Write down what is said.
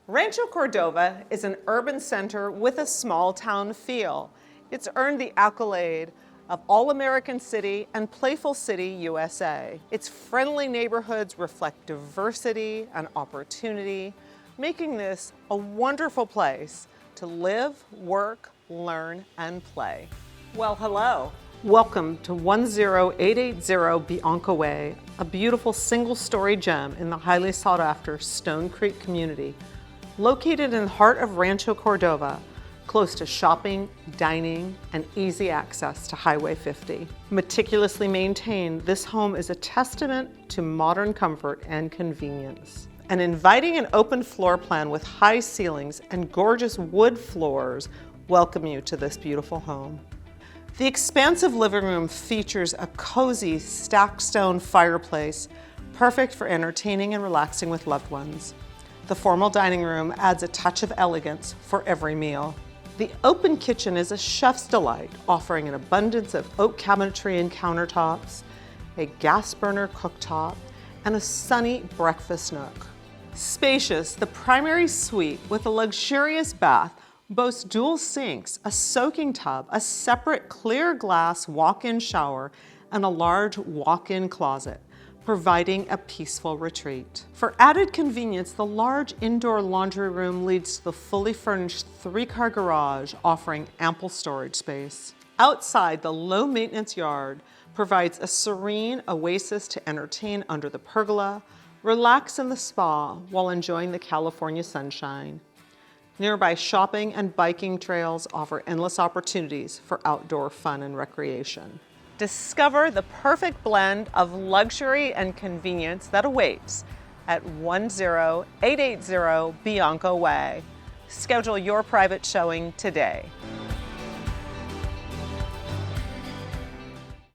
Rancho Cordova is an urban center with a small town feel. It's earned the accolade of All-American City and Playful City, USA. Its friendly neighborhoods reflect diversity and opportunity, making this a wonderful place to live, work, learn, and play. Well, hello. Welcome to 10880 Bianco Way, a beautiful single-story gem in the highly sought-after Stone Creek community. Located in the heart of Rancho Cordova, close to shopping, dining, and easy access to Highway 50. Meticulously maintained, this home is a testament to modern comfort and convenience. An inviting and open floor plan with high ceilings and gorgeous wood floors welcome you to this beautiful home. The expansive living room features a cozy stacked stone fireplace, perfect for entertaining and relaxing with loved ones. The formal dining room adds a touch of elegance for every meal. The open kitchen is a chef's delight, offering an abundance of oak cabinetry and countertops, a gas burner cooktop, and a sunny breakfast nook. Spacious, the primary suite with a luxurious bath boasts dual sinks, a soaking tub, a separate clear glass walk-in shower, and a large walk-in closet, providing a peaceful retreat. For added convenience, the large indoor laundry room leads to the fully furnished 3-car garage, offering ample storage space. Outside, the low-maintenance yard provides a serene oasis to entertain under the pergola, relax in the spa while enjoying the California sunshine. Nearby shopping and biking trails offer endless opportunities for outdoor fun and recreation. Discover the perfect blend of luxury and convenience that awaits at 10880 Bianco Way. Schedule your private showing today.